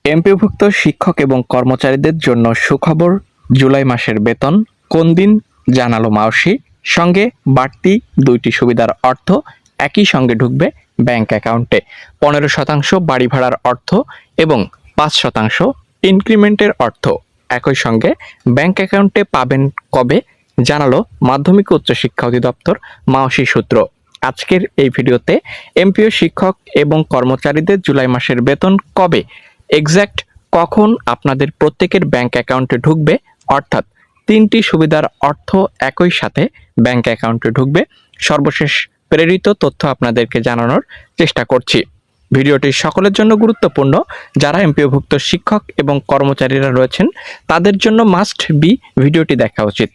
এমপিওভুক্ত শিক্ষক এবং কর্মচারীদের জন্য সুখবর, জুলাই মাসের বেতন কোন দিন জানালো মাওসি। সঙ্গে বাড়তি 2টি সুবিধার অর্থ একই সঙ্গে ঢুকবে ব্যাংক অ্যাকাউন্টে। 15% বাড়ি ভাড়ার অর্থ এবং 5% ইনক্রিমেন্টের অর্থ একই সঙ্গে ব্যাংক অ্যাকাউন্টে পাবেন কবে, জানালো মাধ্যমিক ও উচ্চশিক্ষা অধিদপ্তর মাওসি সূত্র। আজকের এই ভিডিওতে এমপিও শিক্ষক এবং কর্মচারীদের জুলাই মাসের বেতন কবে, এক্স্যাক্ট কখন আপনাদের প্রত্যেকের ব্যাংক অ্যাকাউন্টে ঢুকবে, অর্থাৎ 3টি সুবিধার অর্থ একই সাথে ব্যাংক অ্যাকাউন্টে ঢুকবে, সর্বশেষ প্রেরিত তথ্য আপনাদেরকে জানানোর চেষ্টা করছি। ভিডিওটি সকলের জন্য গুরুত্বপূর্ণ। যারা এমপিওভুক্ত শিক্ষক এবং কর্মচারীরা রয়েছেন তাদের জন্য মাস্ট বি ভিডিওটি দেখা উচিত।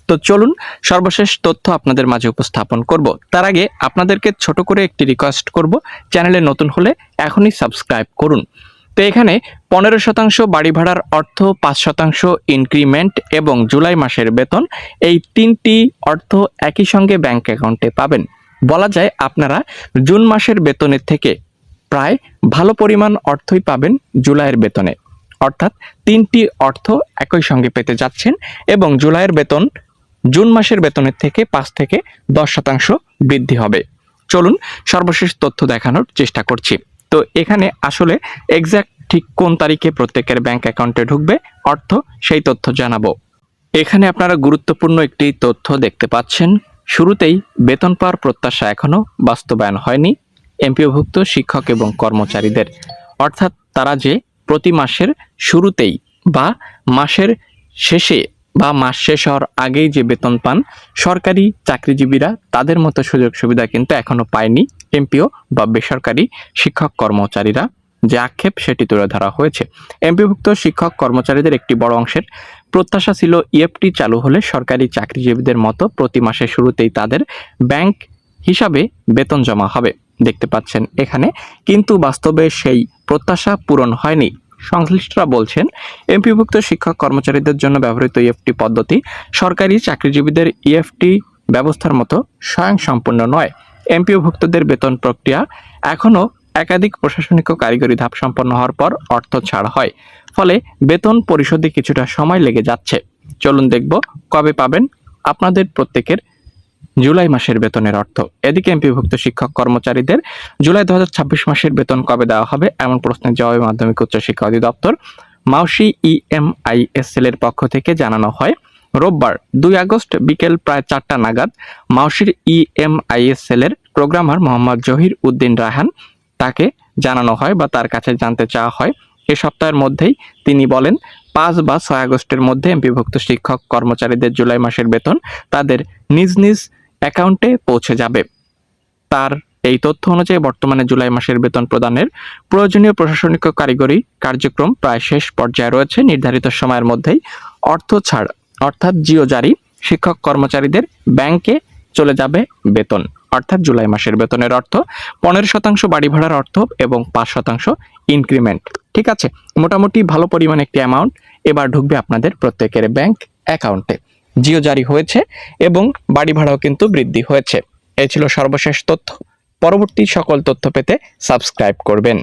তো চলুন সর্বশেষ তথ্য আপনাদের মাঝে উপস্থাপন করব। তার আগে আপনাদেরকে ছোট করে একটি রিকোয়েস্ট করব, চ্যানেলে নতুন হলে এখনই সাবস্ক্রাইব করুন। তো এখানে 15% বাড়ি ভাড়ার অর্থ, 5% ইনক্রিমেন্ট এবং জুলাই মাসের বেতন, এই 3টি অর্থ একই সঙ্গে ব্যাংক অ্যাকাউন্টে পাবেন। বলা যায় আপনারা জুন মাসের বেতনের থেকে প্রায় ভালো পরিমাণ অর্থই পাবেন জুলাইয়ের বেতনে, অর্থাৎ 3টি অর্থ একই সঙ্গে পেতে যাচ্ছেন এবং জুলাইয়ের বেতন জুন মাসের বেতনের থেকে 5 থেকে 10% বৃদ্ধি হবে। চলুন সর্বশেষ তথ্য দেখানোর চেষ্টা করছি। তো এখানে আসলে এক্স্যাক্ট ঠিক কোন তারিখে প্রত্যেকের ব্যাংক অ্যাকাউন্টে ঢুকবে অর্থ, সেই তথ্য জানাবো। এখানে আপনারা গুরুত্বপূর্ণ একটি তথ্য দেখতে পাচ্ছেন। শুরুতেই বেতন পাওয়ার প্রত্যাশা এখনো বাস্তবায়ন হয়নি এমপিওভুক্ত শিক্ষক এবং কর্মচারীদের, অর্থাৎ তারা যে প্রতি মাসের শুরুতেই বা মাসের শেষে বা মাস শেষ হওয়ার আগেই যে বেতন পান সরকারি চাকরিজীবীরা, তাদের মতো সুযোগ সুবিধা কিন্তু এখনো পায়নি এমপিও বা বেসরকারি শিক্ষক কর্মচারীরা। যে আক্ষেপ সেটি তুলে ধরা হয়েছে। এমপিওভুক্ত শিক্ষক কর্মচারীদের একটি বড় অংশের প্রত্যাশা ছিল ইএফটি চালু হলে সরকারি চাকরিজীবীদের মতো প্রতি মাসের শুরুতেই তাদের ব্যাংক হিসাবে বেতন জমা হবে। দেখতে পাচ্ছেন এখানে, কিন্তু বাস্তবে সেই প্রত্যাশা পূরণ হয়নি। সংশ্লিষ্টরা বলছেন এমপিওভুক্ত শিক্ষক কর্মচারীদের জন্য ব্যবহৃত ইএফটি পদ্ধতি সরকারি চাকরিজীবীদের ইএফটি ব্যবস্থার মতো স্বয়ংসম্পূর্ণ নয়। এমপিওভুক্তদের বেতন প্রক্রিয়া এখনও একাধিক প্রশাসনিক ও কারিগরি ধাপ সম্পন্ন হওয়ার পর অর্থ ছাড় হয়, ফলে বেতন পরিশোধে কিছুটা সময় লেগে যাচ্ছে। চলুন দেখব কবে পাবেন আপনাদের প্রত্যেকের জুলাই মাসের বেতনের অর্থ। এদিকে এমপিওভুক্ত শিক্ষক কর্মচারীদের জুলাই 2026 মাসের বেতন কবে দেওয়া হবে এমন প্রশ্নের জবাবে মাধ্যমিক উচ্চশিক্ষা অধিদপ্তর মাওসি ইএমআইএসএল এর পক্ষ থেকে জানানো হয়, রোববার 2 আগস্ট বিকেল প্রায় 4টা নাগাদ মাওসির ইএমআইএসএল এর প্রোগ্রামার মোহাম্মদ জহির উদ্দিন রায়হান তাকে জানানো হয় বা তার কাছে জানতে চাওয়া হয়। এ সপ্তাহের মধ্যেই তিনি বলেন 5 বা 6 আগস্টের মধ্যে এমপিওভুক্ত শিক্ষক কর্মচারীদের জুলাই মাসের বেতন তাদের নিজ নিজ অ্যাকাউন্টে পৌঁছে যাবে। তার এই তথ্য অনুযায়ী বর্তমানে জুলাই মাসের বেতন প্রদানের প্রয়োজনীয় প্রশাসনিক ও কারিগরি কার্যক্রম প্রায় শেষ পর্যায়ে রয়েছে। নির্ধারিত সময়ের মধ্যেই অর্থ ছাড় অর্থাৎ জিও জারি, শিক্ষক কর্মচারীদের ব্যাংকে চলে যাবে বেতন, অর্থাৎ জুলাই মাসের বেতনের অর্থ 15% বাড়ি ভাড়ার অর্থ এবং 5% ইনক্রিমেন্ট। ঠিক আছে, মোটামুটি ভালো পরিমাণ একটি অ্যামাউন্ট এবার ঢুকবে আপনাদের প্রত্যেকের ব্যাংক অ্যাকাউন্টে। জিও জারি হয়েছে এবং বাড়ি ভাড়াও কিন্তু বৃদ্ধি হয়েছে। এই ছিল সর্বশেষ তথ্য। পরবর্তী সকল তথ্য পেতে সাবস্ক্রাইব করবেন।